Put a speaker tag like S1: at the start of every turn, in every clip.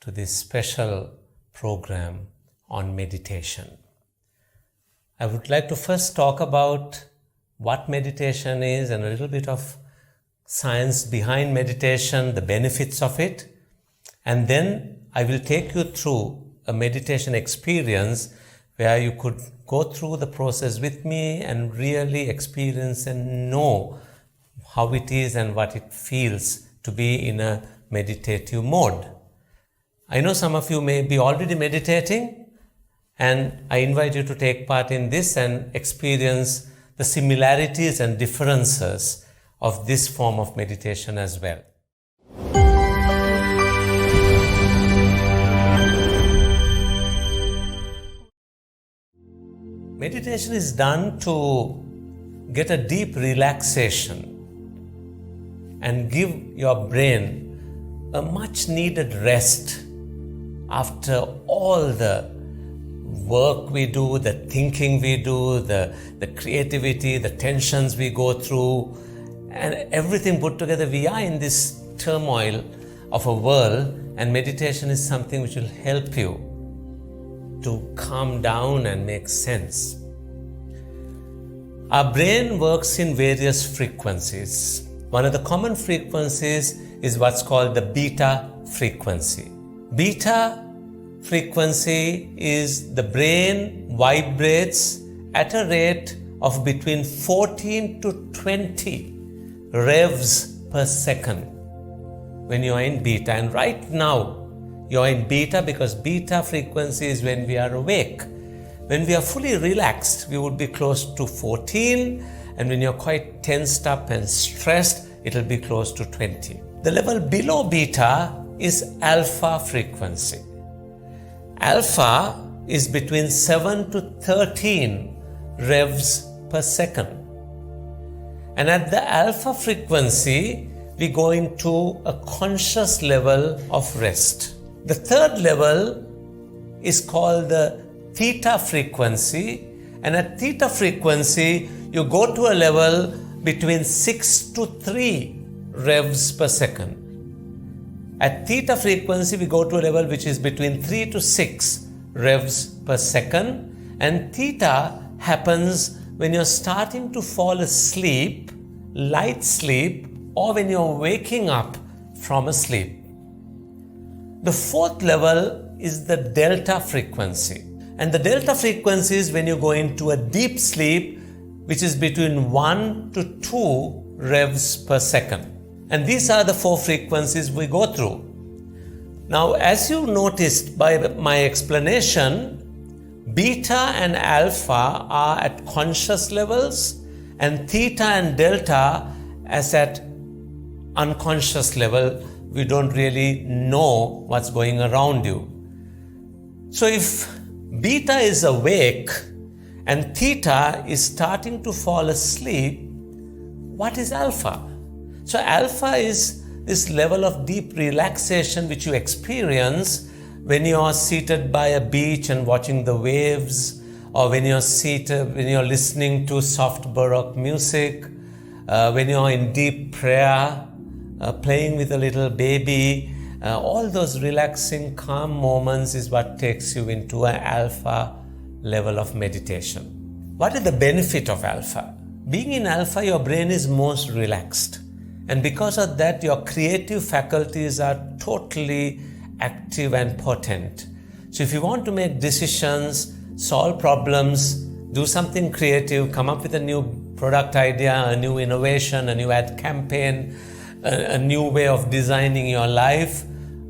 S1: to this special program on meditation. I would like to first talk about what meditation is and a little bit of science behind meditation, the benefits of it, and then I will take you through a meditation experience where you could go through the process with me and really experience and know how it is and what it feels to be in a meditative mode. I know some of you may be already meditating, and I invite you to take part in this and experience the similarities and differences of this form of meditation as well. Meditation is done to get a deep relaxation and give your brain a much needed rest after all the work we do, the thinking we do, the creativity, the tensions we go through, and everything put together. We are in this turmoil of a world, and meditation is something which will help you to calm down and make sense. Our brain works in various frequencies. One of the common frequencies is what's called the beta frequency. Beta frequency is the brain vibrates at a rate of between 14 to 20 revs per second when you are in beta. And right now you are in beta because beta frequency is when we are awake. When we are fully relaxed, we would be close to 14, and when you're quite tensed up and stressed, it'll be close to 20. The level below beta is alpha frequency. Alpha is between 7 to 13 revs per second. And at the alpha frequency, we go into a conscious level of rest. The third level is called the theta frequency, and at theta frequency you go to a level between 6 to 3 revs per second. At theta frequency we go to a level which is between 3 to 6 revs per second, and theta happens when you're starting to fall asleep, light sleep, or when you're waking up from a sleep. The fourth level is the delta frequency. And the delta frequency is when you go into a deep sleep, which is between 1 to 2 revs per second. And these are the four frequencies we go through. Now, as you noticed by my explanation, beta and alpha are at conscious levels, and theta and delta as at unconscious level. We don't really know what's going around you. So if beta is awake and theta is starting to fall asleep, what is alpha? So alpha is this level of deep relaxation which you experience when you are seated by a beach and watching the waves, or when you're listening to soft baroque music, when you're in deep prayer, playing with a little baby. All those relaxing, calm moments is what takes you into an alpha level of meditation. What is the benefit of alpha? Being in alpha, your brain is most relaxed. And because of that, your creative faculties are totally active and potent. So if you want to make decisions, solve problems, do something creative, come up with a new product idea, a new innovation, a new ad campaign, a new way of designing your life,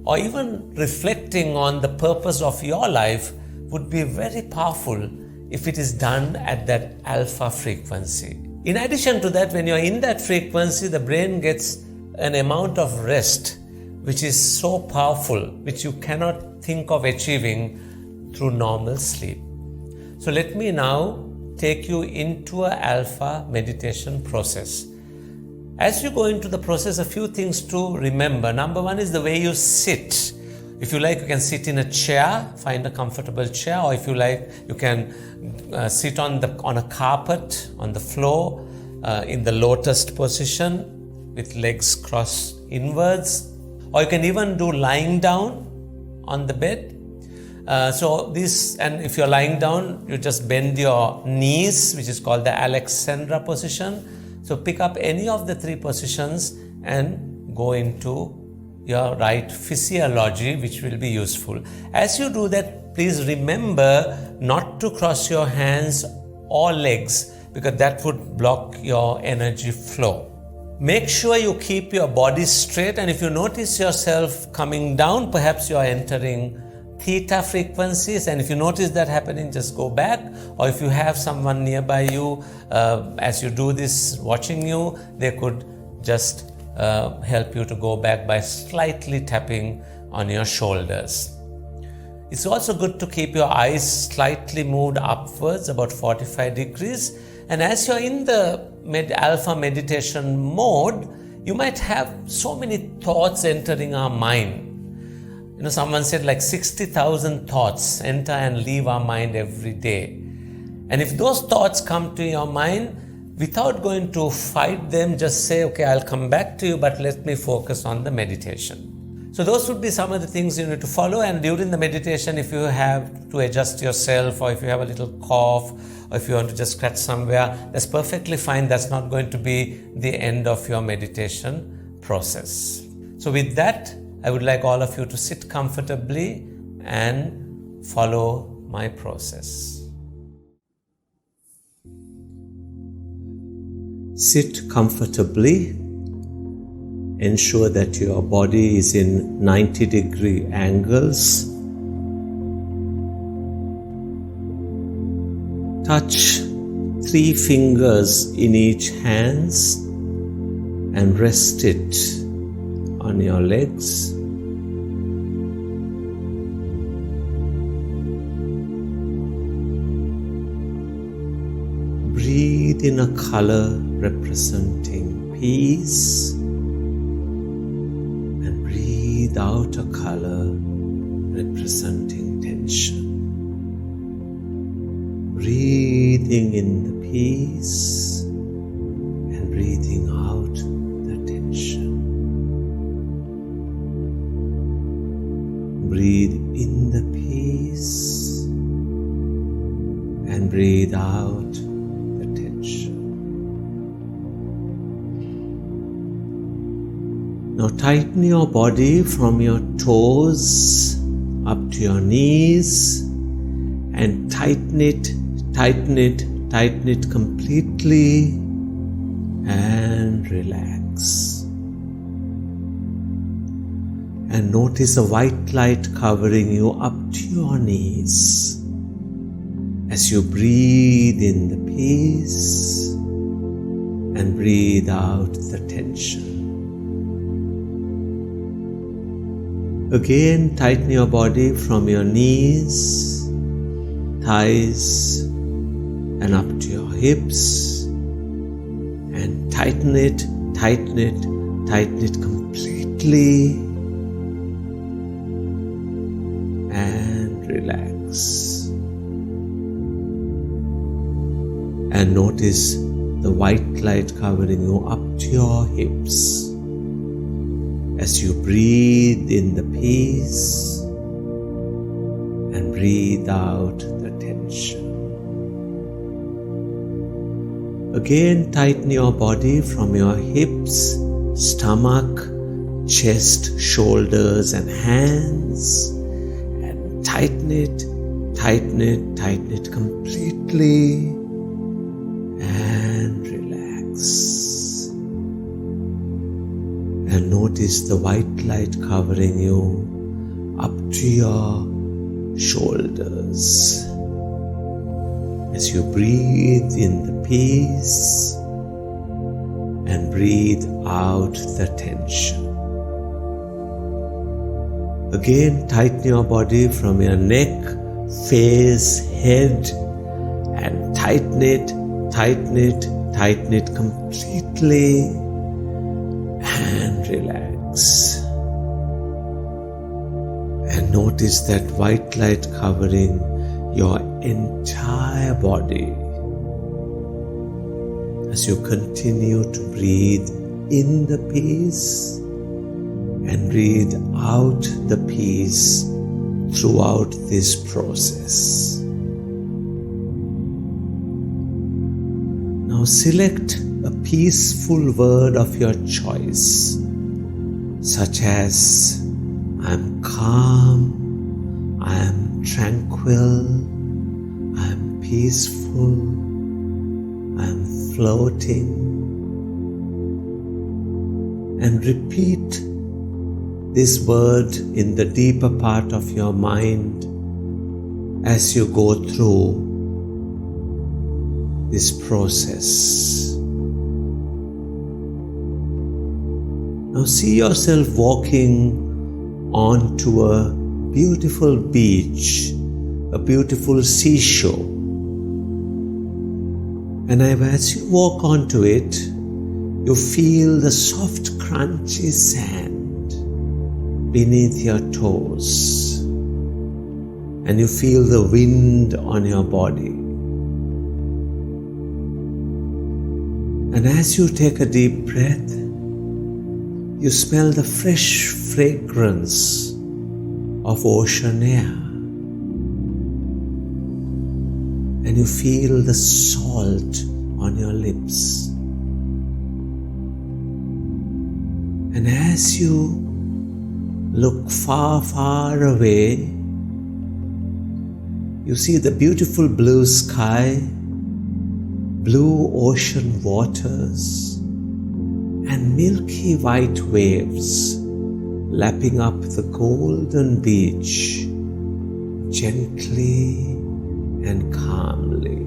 S1: or even reflecting on the purpose of your life would be very powerful if it is done at that alpha frequency. In addition to that, when you're in that frequency, the brain gets an amount of rest which is so powerful, which you cannot think of achieving through normal sleep. So let me now take you into an alpha meditation process. As you go into the process, a few things to remember. Number one is the way you sit. If you like, you can sit in a chair, find a comfortable chair, or if you like, you can sit on a carpet, on the floor, in the lotus position with legs crossed inwards, or you can even do lying down on the bed. And if you're lying down, you just bend your knees, which is called the Alexandra position. So pick up any of the 3 positions and go into your right physiology, which will be useful. As you do that, please remember not to cross your hands or legs, because that would block your energy flow. Make sure you keep your body straight, and if you notice yourself coming down, perhaps you are entering theta frequencies, and if you notice that happening, just go back. Or if you have someone nearby you, as you do this watching you, they could just help you to go back by slightly tapping on your shoulders. It's also good to keep your eyes slightly moved upwards, about 45 degrees. And as you're in the alpha meditation mode, you might have so many thoughts entering our mind. Someone said like 60,000 thoughts enter and leave our mind every day. And if those thoughts come to your mind, without going to fight them, just say, okay, I'll come back to you, but let me focus on the meditation. So those would be some of the things you need to follow. And during the meditation, if you have to adjust yourself, or if you have a little cough, or if you want to just scratch somewhere, that's perfectly fine. That's not going to be the end of your meditation process. So with that, I would like all of you to sit comfortably and follow my process. Sit comfortably. Ensure that your body is in 90-degree angles. Touch 3 fingers in each hands and rest it on your legs. Breathe in a color representing peace, and breathe out a color representing tension. Breathing in the peace and breathing out the tension. Breathe in the peace and breathe out the tension. Now tighten your body from your toes up to your knees and tighten it completely and relax. And notice a white light covering you up to your knees as you breathe in the peace and breathe out the tension. Again, tighten your body from your knees, thighs, and up to your hips, and tighten it completely and relax. And notice the white light covering you up to your hips as you breathe in the peace and breathe out the tension. Again, tighten your body from your hips, stomach, chest, shoulders, and hands, and tighten it completely and relax. And notice the white light covering you up to your shoulders as you breathe in the peace and breathe out the tension. Again, tighten your body from your neck, face, head, and tighten it completely and relax. And notice that white light covering your entire body as you continue to breathe in the peace and breathe out the peace throughout this process. Now select a peaceful word of your choice, such as I am calm, I am tranquil, I am peaceful, I am floating, and repeat this word in the deeper part of your mind as you go through this process. Now see yourself walking onto a beautiful beach, a beautiful seashore. And as you walk onto it, you feel the soft, crunchy sand beneath your toes, and you feel the wind on your body. And as you take a deep breath, you smell the fresh fragrance of ocean air, and you feel the salt on your lips. And as you look far, far away, you see the beautiful blue sky, blue ocean waters, and milky white waves lapping up the golden beach gently and calmly.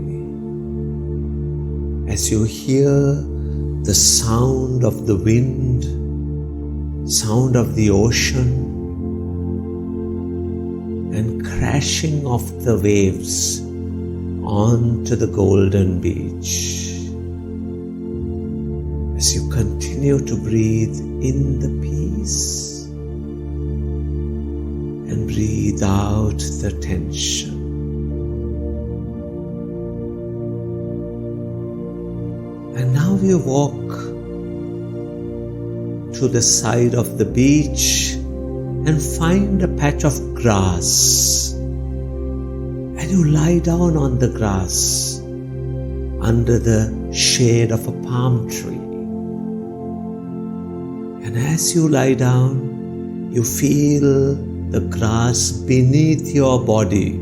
S1: As you hear the sound of the wind, sound of the ocean, and crashing of the waves onto the golden beach. As you continue to breathe in the peace and breathe out the tension. And now you walk to the side of the beach and find a patch of grass, and you lie down on the grass under the shade of a palm tree. And as you lie down, you feel the grass beneath your body,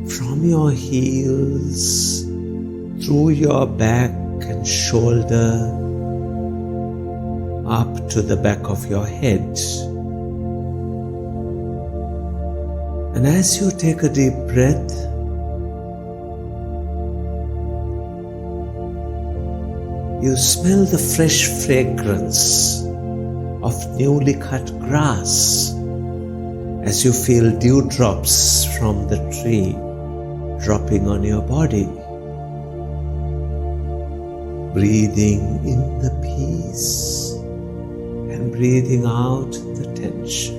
S1: from your heels, through your back and shoulder, up to the back of your head. And as you take a deep breath, you smell the fresh fragrance of newly cut grass as you feel dewdrops from the tree dropping on your body. Breathing in the peace and breathing out the tension.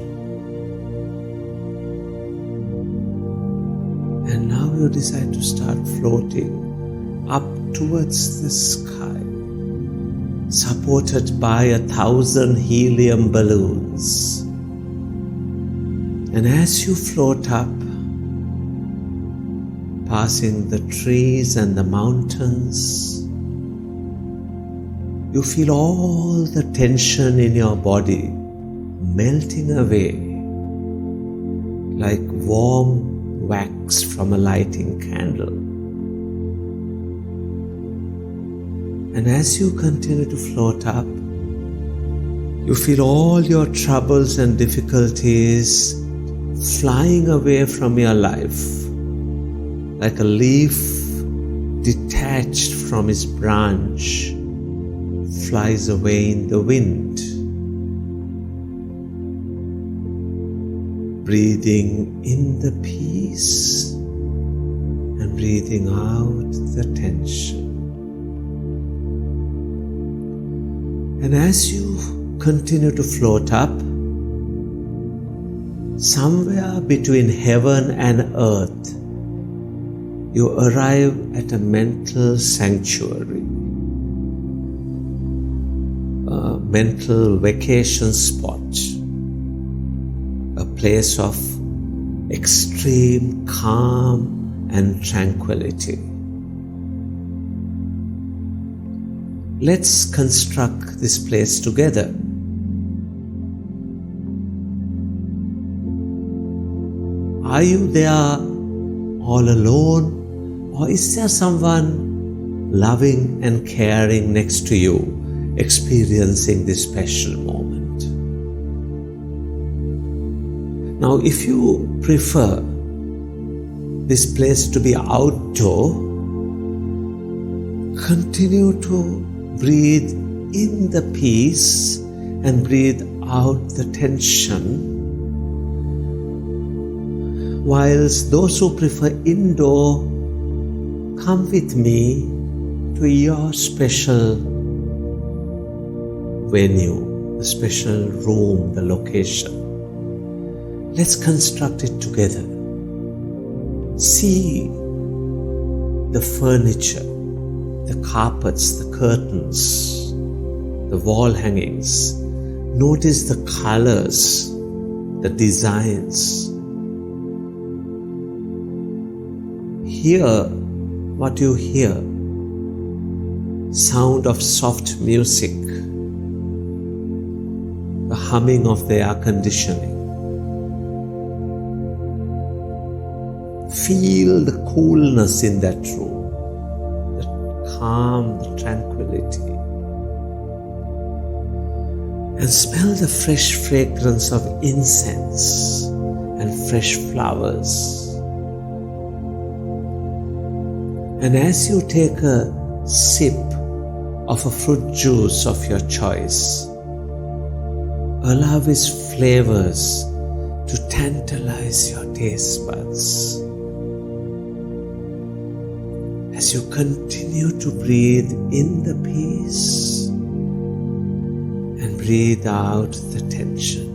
S1: And now you decide to start floating up towards the sky, supported by 1,000 helium balloons. And as you float up, passing the trees and the mountains, you feel all the tension in your body melting away like warm wax from a lighting candle. And as you continue to float up, you feel all your troubles and difficulties flying away from your life, like a leaf detached from its branch flies away in the wind. Breathing in the peace and breathing out the tension. And as you continue to float up, somewhere between heaven and earth, you arrive at a mental sanctuary, a mental vacation spot, a place of extreme calm and tranquility. Let's construct this place together. Are you there all alone, or is there someone loving and caring next to you, experiencing this special moment? Now, if you prefer this place to be outdoor, continue to breathe in the peace and breathe out the tension, whilst those who prefer indoor, come with me to your special venue, the special room, the location. Let's construct it together. See the furniture, the carpets, the curtains, the wall hangings. Notice the colors, the designs. Hear what you hear. Sound of soft music, the humming of the air conditioning. Feel the coolness in that room, the calm, the tranquility. And smell the fresh fragrance of incense and fresh flowers. And as you take a sip of a fruit juice of your choice, allow its flavors to tantalize your taste buds. As you continue to breathe in the peace and breathe out the tension.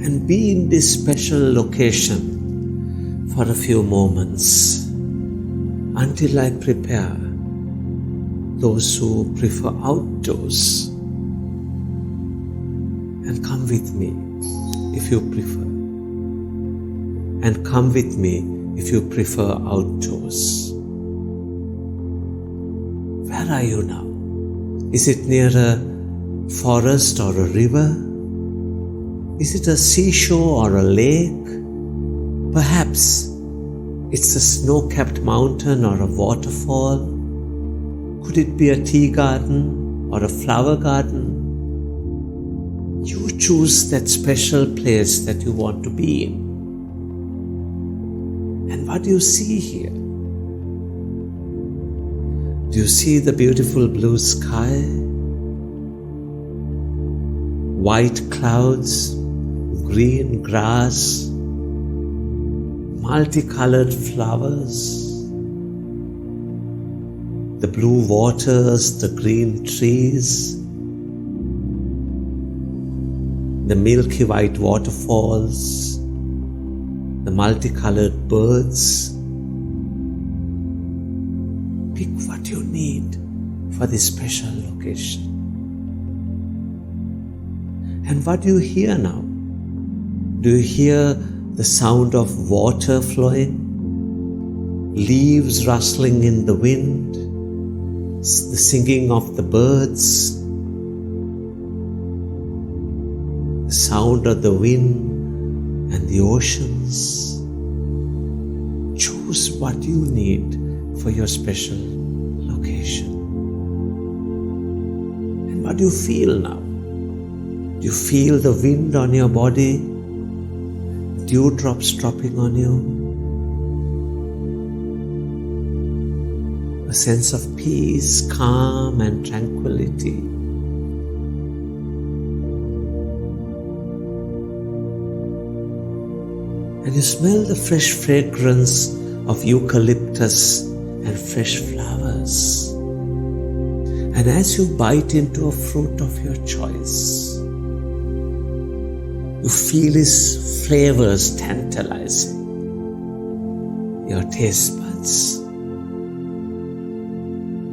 S1: And be in this special location for a few moments until I prepare those who prefer outdoors. And come with me if you prefer. And come with me if you prefer outdoors. Where are you now? Is it near a forest or a river? Is it a seashore or a lake? Perhaps it's a snow-capped mountain or a waterfall. Could it be a tea garden or a flower garden? You choose that special place that you want to be in. And what do you see here? Do you see the beautiful blue sky? White clouds, green grass, multicolored flowers, the blue waters, the green trees, the milky white waterfalls, the multicolored birds. Pick what you need for this special location. And what do you hear now? Do you hear the sound of water flowing? Leaves rustling in the wind? The singing of the birds? The sound of the wind and the oceans? Choose what you need for your special location. And what do you feel now? Do you feel the wind on your body? Dewdrops dropping on you? A sense of peace, calm and tranquility. And you smell the fresh fragrance of eucalyptus and fresh flowers. And as you bite into a fruit of your choice, you feel its flavors tantalizing your taste buds.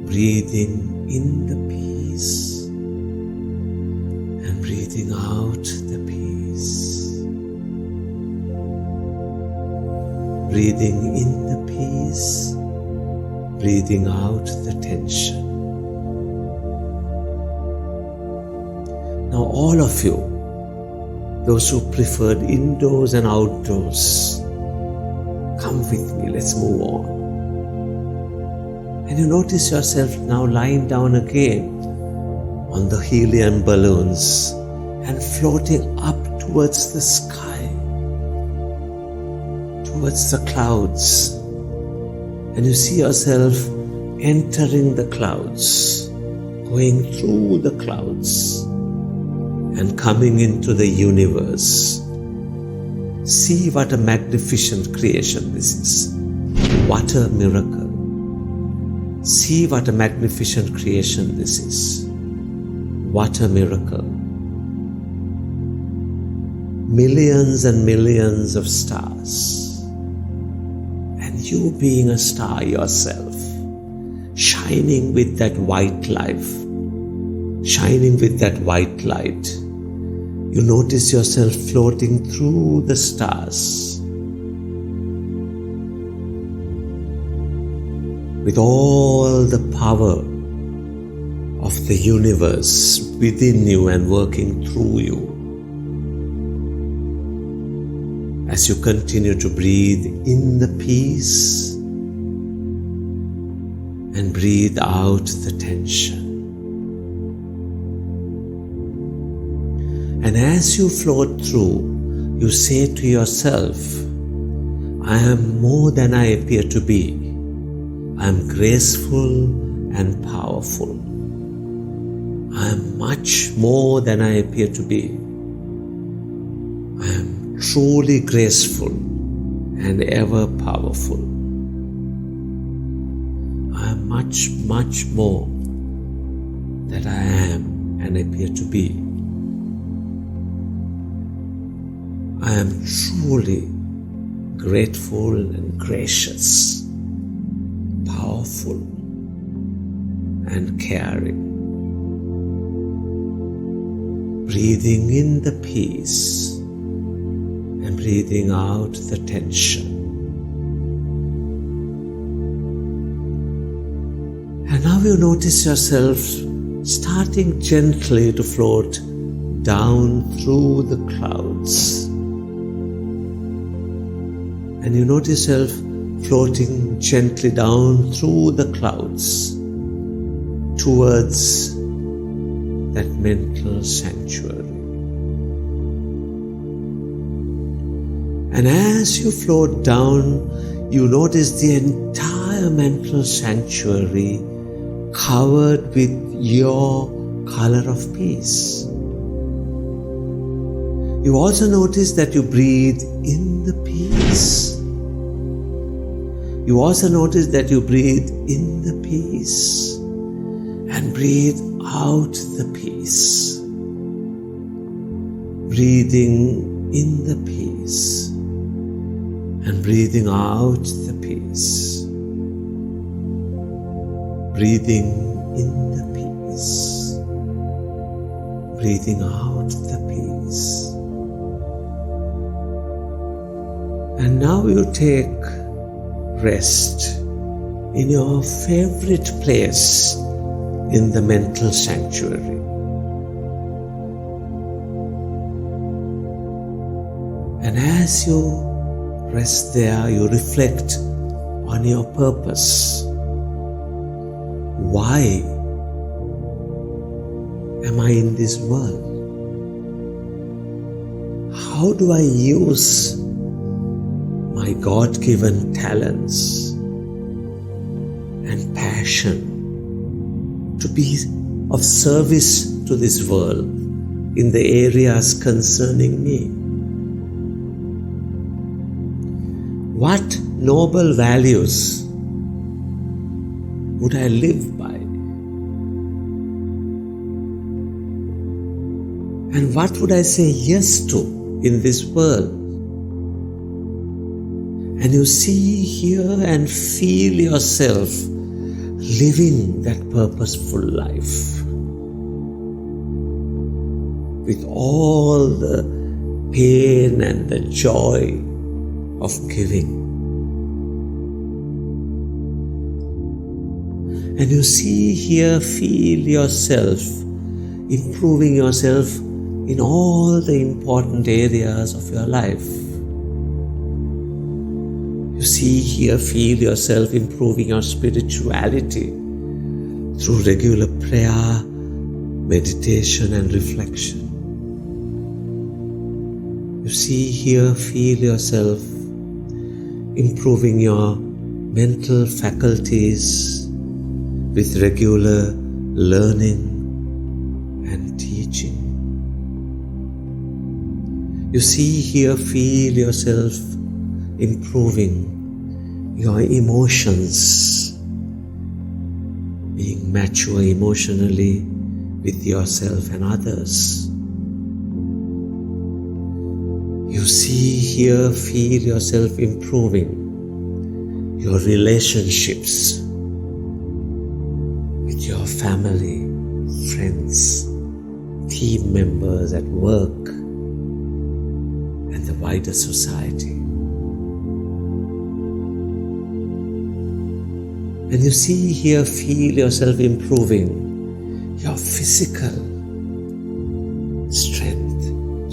S1: Breathing in the peace and breathing out the peace. breathing in the peace, breathing out the tension. Now all of you, those who preferred indoors and outdoors, come with me, let's move on. And you notice yourself now lying down again on the helium balloons and floating up towards the sky, towards the clouds. And you see yourself entering the clouds, going through the clouds and coming into the universe. See what a magnificent creation this is. What a miracle. See what a magnificent creation this is. What a miracle. Millions and millions of stars. And you being a star yourself, shining with that white life, shining with that white light. You notice yourself floating through the stars with all the power of the universe within you and working through you. As you continue to breathe in the peace and breathe out the tension. And as you float through, you say to yourself, I am more than I appear to be. I am graceful and powerful. I am much more than I appear to be. I am truly graceful and ever powerful. I am much, much more than I am and appear to be. I am truly grateful and gracious, powerful and caring. Breathing in the peace and breathing out the tension. And now you notice yourself starting gently to float down through the clouds. And you notice yourself floating gently down through the clouds towards that mental sanctuary. And as you float down, you notice the entire mental sanctuary covered with your color of peace. You also notice that you breathe in the peace. You also notice that you breathe in the peace and breathe out the peace. Breathing in the peace and breathing out the peace. Breathing in the peace. Breathing out the peace. And now you take rest in your favorite place in the mental sanctuary. And as you rest there, you reflect on your purpose. Why am I in this world? How do I use my God-given talents and passion to be of service to this world in the areas concerning me? What noble values would I live by? And what would I say yes to in this world? And you see, hear and feel yourself living that purposeful life with all the pain and the joy of giving. And you see, hear, feel yourself, improving yourself in all the important areas of your life. You see, hear, feel yourself improving your spirituality through regular prayer, meditation and reflection. You see, hear, feel yourself improving your mental faculties with regular learning and teaching. You see, hear, feel yourself improving your emotions, being mature emotionally with yourself and others. You see, hear, feel yourself improving your relationships with your family, friends, team members at work, and the wider society. And you see, hear, feel yourself improving your physical strength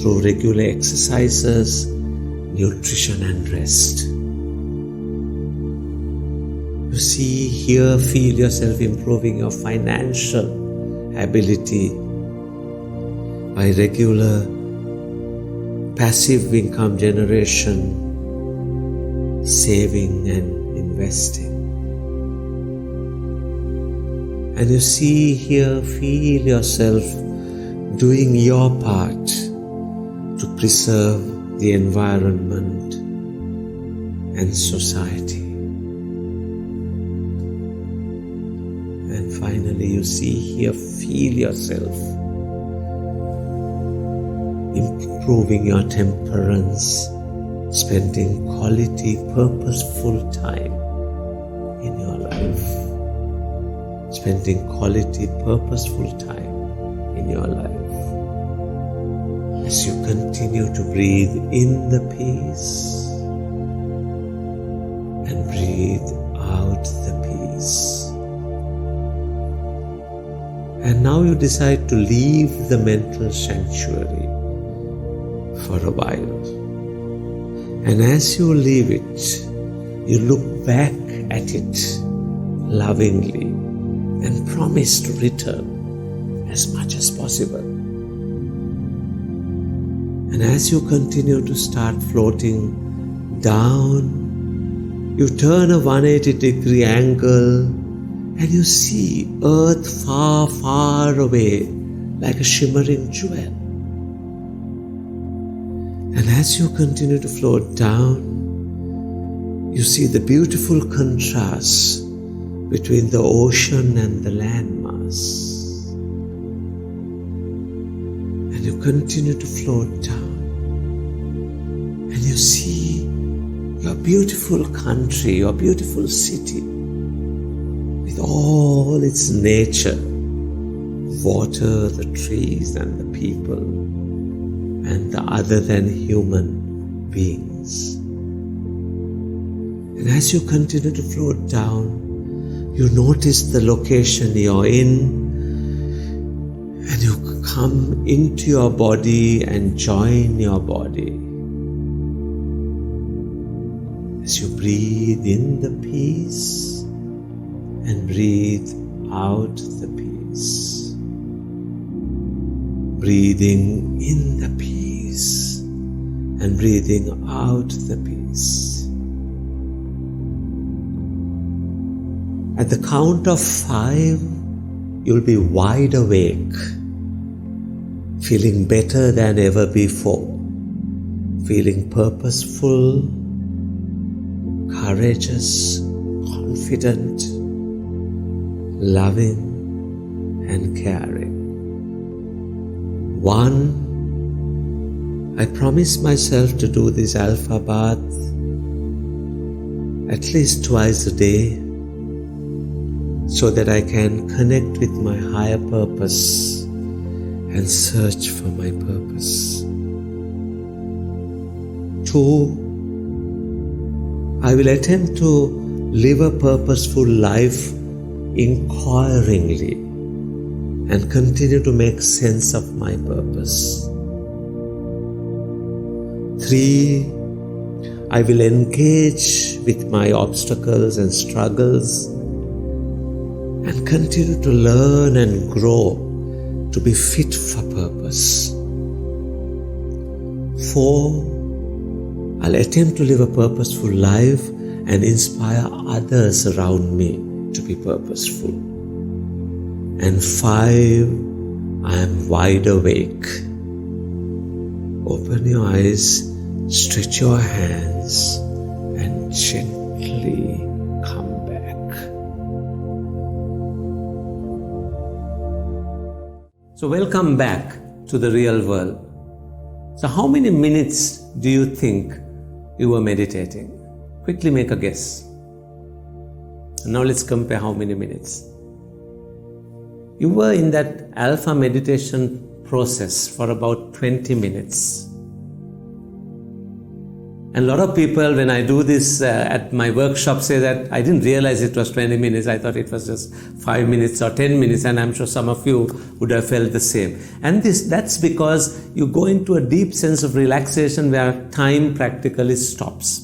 S1: through regular exercises, nutrition and rest. You see, hear, feel yourself improving your financial ability by regular passive income generation, saving and investing. And you see, hear, feel yourself doing your part to preserve the environment and society. And finally, you see, hear, feel yourself improving your temperance, spending quality, purposeful time in your life. Spending quality, purposeful time in your life. As you continue to breathe in the peace and breathe out the peace. And now you decide to leave the mental sanctuary for a while. And as you leave it, you look back at it lovingly and promise to return as much as possible. And as you continue to start floating down, you turn a 180-degree angle and you see earth far, far away like a shimmering jewel. And as you continue to float down, you see the beautiful contrast between the ocean and the landmass. And you continue to float down and you see your beautiful country, your beautiful city with all its nature, water, the trees and the people and the other than human beings. And as you continue to float down, you notice the location you're in and you come into your body and join your body. As you breathe in the peace and breathe out the peace. Breathing in the peace and breathing out the peace. At the count of 5, you'll be wide awake, feeling better than ever before, feeling purposeful, courageous, confident, loving, and caring. 1, I promise myself to do this alpha bath at least twice a day, so that I can connect with my higher purpose and search for my purpose. 2, I will attempt to live a purposeful life inquiringly and continue to make sense of my purpose. 3, I will engage with my obstacles and struggles and continue to learn and grow to be fit for purpose. 4, I'll attempt to live a purposeful life and inspire others around me to be purposeful. And 5, I am wide awake. Open your eyes, stretch your hands, and gently come back. So welcome back to the real world. So how many minutes do you think you were meditating? Quickly make a guess. And now let's compare how many minutes. You were in that alpha meditation process for about 20 minutes. And a lot of people, when I do this at my workshop, say that I didn't realize it was 20 minutes. I thought it was just 5 minutes or 10 minutes, and I'm sure some of you would have felt the same. And that's because you go into a deep sense of relaxation where time practically stops.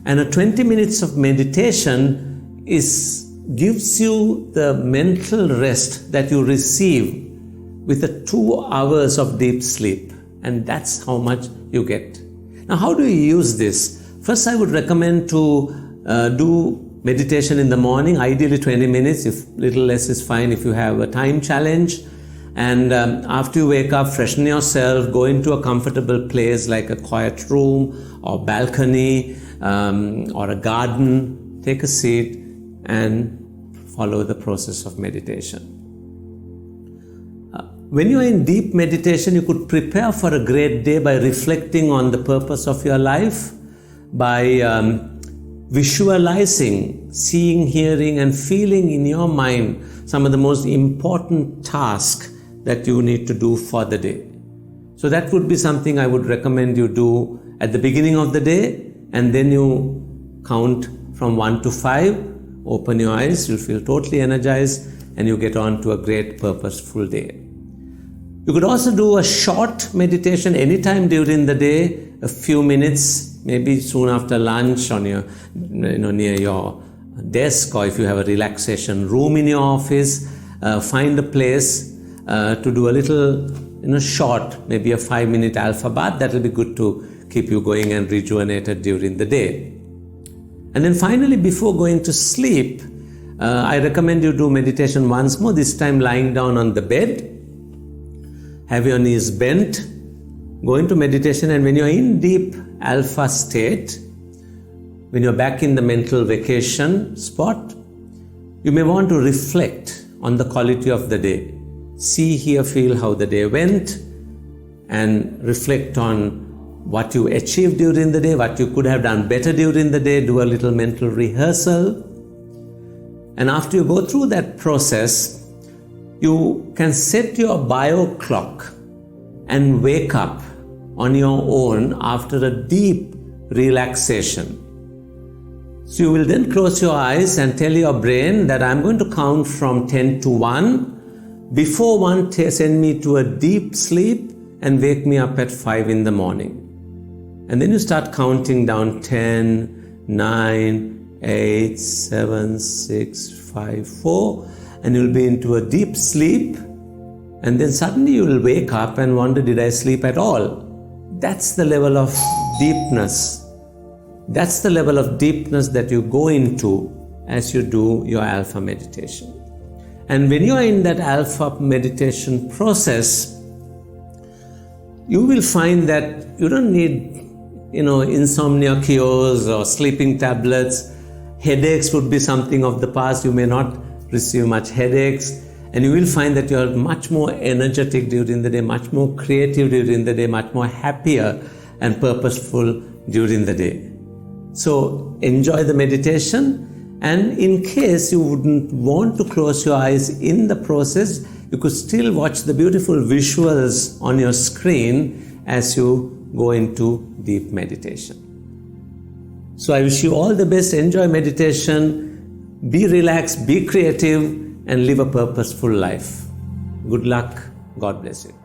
S1: And a 20 minutes of meditation gives you the mental rest that you receive with the 2 hours of deep sleep. And that's how much you get. Now, how do you use this? First, I would recommend to do meditation in the morning, ideally 20 minutes, if little less is fine if you have a time challenge. And after you wake up, freshen yourself, go into a comfortable place like a quiet room or balcony or a garden, take a seat and follow the process of meditation. When you are in deep meditation, you could prepare for a great day by reflecting on the purpose of your life, by visualizing, seeing, hearing, and feeling in your mind some of the most important tasks that you need to do for the day. So that would be something I would recommend you do at the beginning of the day, and then you count from 1 to 5, open your eyes, you'll feel totally energized, and you get on to a great purposeful day. You could also do a short meditation anytime during the day, a few minutes, maybe soon after lunch on your, near your desk, or if you have a relaxation room in your office, find a place to do a little, short, maybe a 5-minute alpha bath. That will be good to keep you going and rejuvenated during the day. And then finally, before going to sleep, I recommend you do meditation once more, this time lying down on the bed. Have your knees bent, go into meditation, and when you're in deep alpha state, when you're back in the mental vacation spot, you may want to reflect on the quality of the day. See, hear, feel how the day went, and reflect on what you achieved during the day, what you could have done better during the day, do a little mental rehearsal. And after you go through that process, you can set your bio clock and wake up on your own after a deep relaxation. So you will then close your eyes and tell your brain that I'm going to count from 10 to 1. Before 1, send me to a deep sleep and wake me up at 5 in the morning. And then you start counting down 10, 9, 8, 7, 6, 5, 4. And you'll be into a deep sleep, and then suddenly you will wake up and wonder, did I sleep at all? That's the level of deepness. That's the level of deepness that you go into as you do your alpha meditation. And when you are in that alpha meditation process, you will find that you don't need, insomnia cures or sleeping tablets. Headaches would be something of the past. You may not receive much headaches, and you will find that you are much more energetic during the day, much more creative during the day, much more happier and purposeful during the day. So enjoy the meditation, and in case you wouldn't want to close your eyes in the process, you could still watch the beautiful visuals on your screen as you go into deep meditation. So I wish you all the best. Enjoy meditation. Be relaxed, be creative, and live a purposeful life. Good luck. God bless you.